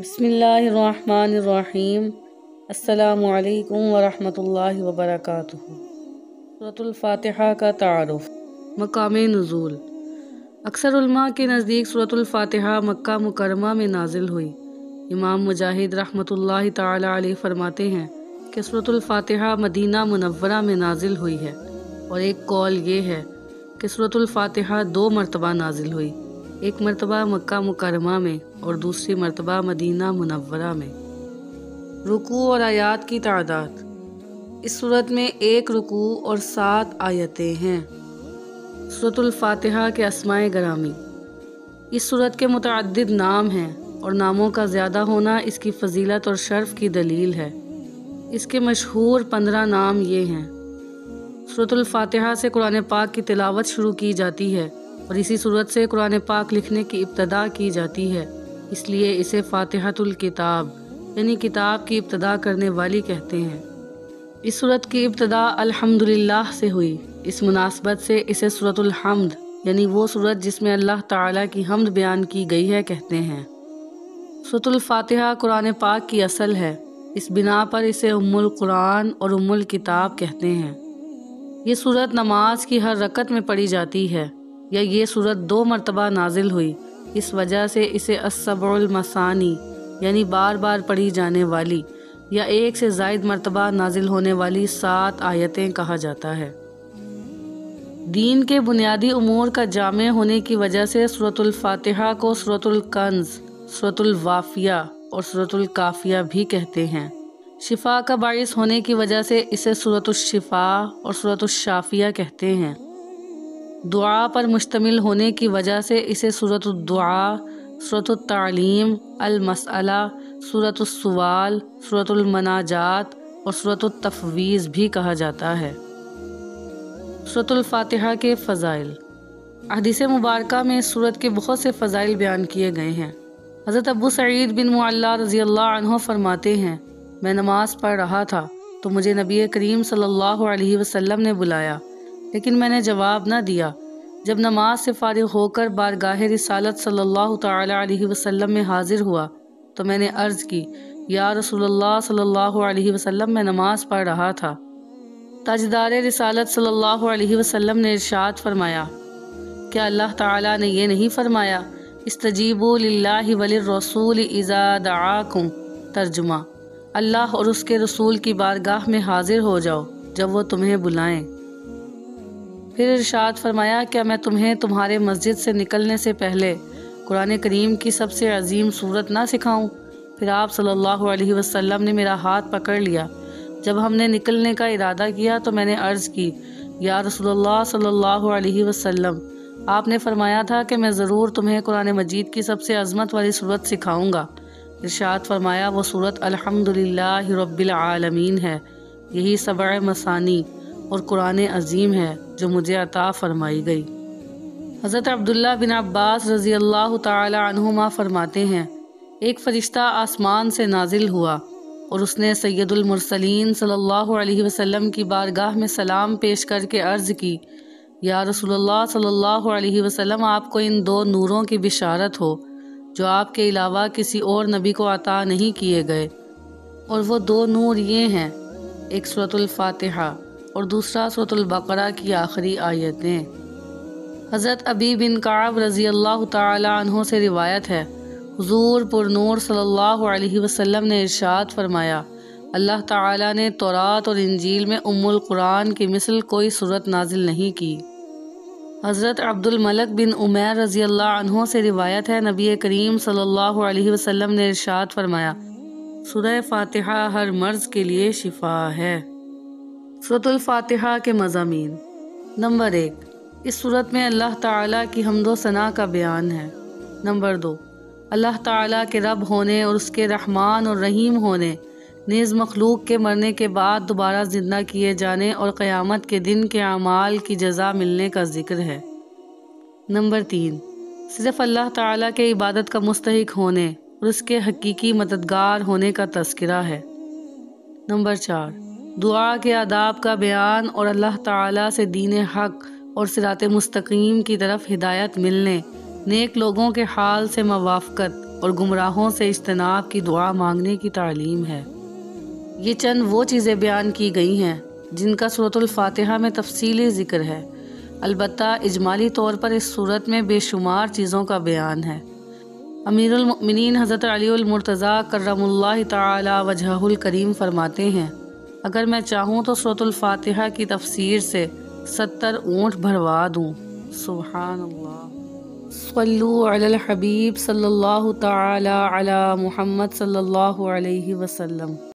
بسم اللہ الرحمن الرحیم۔ السلام علیکم ورحمۃ اللہ وبرکاتہ۔ سورۃ الفاتحہ کا تعارف۔ مقام نزول۔ اکثر علماء کے نزدیک سورۃ الفاتحہ مکہ مکرمہ میں نازل ہوئی۔ امام مجاہد رحمۃ اللہ تعالی علیہ فرماتے ہیں کہ سورۃ الفاتحہ مدینہ منورہ میں نازل ہوئی ہے، اور ایک قول یہ ہے کہ سورۃ الفاتحہ 2 مرتبہ نازل ہوئی، ایک مرتبہ مکہ مکرمہ میں اور دوسری مرتبہ مدینہ منورہ میں۔ رکوع اور آیات کی تعداد۔ اس سورت میں 1 رکوع اور 7 آیتیں ہیں۔ سورۃ الفاتحہ کے اسماء گرامی۔ اس سورت کے متعدد نام ہیں اور ناموں کا زیادہ ہونا اس کی فضیلت اور شرف کی دلیل ہے۔ اس کے مشہور 15 نام یہ ہیں۔ سورۃ الفاتحہ سے قرآن پاک کی تلاوت شروع کی جاتی ہے، اور اسی سورت سے قرآن پاک لکھنے کی ابتدا کی جاتی ہے، اس لیے اسے فاتحۃ الکتاب یعنی کتاب کی ابتدا کرنے والی کہتے ہیں۔ اس سورت کی ابتدا الحمدللہ سے ہوئی، اس مناسبت سے اسے سورۃ الحمد یعنی وہ سورت جس میں اللہ تعالیٰ کی حمد بیان کی گئی ہے کہتے ہیں۔ سورۃ الفاتحہ قرآن پاک کی اصل ہے، اس بنا پر اسے ام القرآن اور ام الکتاب کہتے ہیں۔ یہ سورت نماز کی ہر رکعت میں پڑھی جاتی ہے، یا یہ سورت 2 مرتبہ نازل ہوئی، اس وجہ سے اسے السبع المثانی یعنی بار بار پڑھی جانے والی یا 1 سے زائد مرتبہ نازل ہونے والی 7 آیتیں کہا جاتا ہے۔ دین کے بنیادی امور کا جامع ہونے کی وجہ سے سورۃ الفاتحہ کو سورۃ الکنز، سورۃ الوافیہ اور سورۃ الکافیہ بھی کہتے ہیں۔ شفا کا باعث ہونے کی وجہ سے اسے سورۃ الشفاء اور سورۃ الشافیہ کہتے ہیں۔ دعا پر مشتمل ہونے کی وجہ سے اسے سورۃ الدعاء، سورۃ التعلیم، المسئلہ، سورۃ السوال، سورۃ المناجات اور سورۃ التفویض بھی کہا جاتا ہے۔ سورۃ الفاتحہ کے فضائل۔ احادیث مبارکہ میں اس سورت کے بہت سے فضائل بیان کیے گئے ہیں۔ حضرت ابو سعید بن معلیٰ رضی اللہ عنہ فرماتے ہیں، میں نماز پڑھ رہا تھا تو مجھے نبی کریم صلی اللہ علیہ وسلم نے بلایا، لیکن میں نے جواب نہ دیا۔ جب نماز سے فارغ ہو کر بارگاہ رسالت صلی اللہ تعالی علیہ وسلم میں حاضر ہوا تو میں نے عرض کی، یا رسول اللہ صلی اللہ علیہ وسلم، میں نماز پڑھ رہا تھا۔ تاجدار رسالت صلی اللہ علیہ وسلم نے ارشاد فرمایا، کیا اللہ تعالیٰ نے یہ نہیں فرمایا، استجیبوا للہ وللرسول اذا دعاکم؟ ترجمہ، اللہ اور اس کے رسول کی بارگاہ میں حاضر ہو جاؤ جب وہ تمہیں بلائیں۔ پھر ارشاد فرمایا، کیا میں تمہیں تمہارے مسجد سے نکلنے سے پہلے قرآن کریم کی سب سے عظیم سورت نہ سکھاؤں؟ پھر آپ صلی اللہ علیہ وسلم نے میرا ہاتھ پکڑ لیا۔ جب ہم نے نکلنے کا ارادہ کیا تو میں نے عرض کی، یا رسول اللہ صلی اللہ علیہ وسلم، آپ نے فرمایا تھا کہ میں ضرور تمہیں قرآن مجید کی سب سے عظمت والی سورت سکھاؤں گا۔ ارشاد فرمایا، وہ سورت الحمدللہ رب العالمین ہے، یہی 7 مثانی اور قرآن عظیم ہے جو مجھے عطا فرمائی گئی۔ حضرت عبداللہ بن عباس رضی اللہ تعالی عنہما فرماتے ہیں، ایک فرشتہ آسمان سے نازل ہوا اور اس نے سید المرسلین صلی اللہ علیہ وسلم کی بارگاہ میں سلام پیش کر کے عرض کی، یا رسول اللہ صلی اللہ علیہ وسلم، آپ کو ان 2 نوروں کی بشارت ہو جو آپ کے علاوہ کسی اور نبی کو عطا نہیں کیے گئے، اور وہ 2 نور یہ ہیں، ایک سورۃ الفاتحہ اور دوسرا سورۃ البقرہ کی آخری آیتیں۔ حضرت ابی بن کعب رضی اللہ تعالی عنہ سے روایت ہے، حضور پر نور صلی اللہ علیہ وسلم نے ارشاد فرمایا، اللہ تعالی نے تورات اور انجیل میں ام القرآن کی مثل کوئی سورت نازل نہیں کی۔ حضرت عبد الملک بن عمیر رضی اللہ عنہ سے روایت ہے، نبی کریم صلی اللہ علیہ وسلم نے ارشاد فرمایا، سورہ فاتحہ ہر مرض کے لیے شفا ہے۔ سورۃ الفاتحہ کے مضامین۔ نمبر 1، اس سورت میں اللہ تعالیٰ کی حمد و ثنا کا بیان ہے۔ نمبر 2، اللہ تعالیٰ کے رب ہونے اور اس کے رحمان اور رحیم ہونے، نیز مخلوق کے مرنے کے بعد دوبارہ زندہ کیے جانے اور قیامت کے دن کے اعمال کی جزا ملنے کا ذکر ہے۔ نمبر 3، صرف اللہ تعالیٰ کے عبادت کا مستحق ہونے اور اس کے حقیقی مددگار ہونے کا تذکرہ ہے۔ نمبر 4، دعا کے آداب کا بیان اور اللہ تعالیٰ سے دین حق اور صراط مستقیم کی طرف ہدایت ملنے، نیک لوگوں کے حال سے موافقت اور گمراہوں سے اجتناب کی دعا مانگنے کی تعلیم ہے۔ یہ چند وہ چیزیں بیان کی گئی ہیں جن کا سورۃ الفاتحہ میں تفصیلی ذکر ہے، البتہ اجمالی طور پر اس سورت میں بے شمار چیزوں کا بیان ہے۔ امیر المؤمنین حضرت علی المرتضیٰ کرم اللہ تعالی وجہہ الکریم فرماتے ہیں، اگر میں چاہوں تو سورۃ الفاتحہ کی تفسیر سے 70 اونٹ بھروا دوں۔ سبحان اللہ۔ صلو علی الحبیب صلی اللہ تعالی علی محمد صلی اللہ علیہ وسلم۔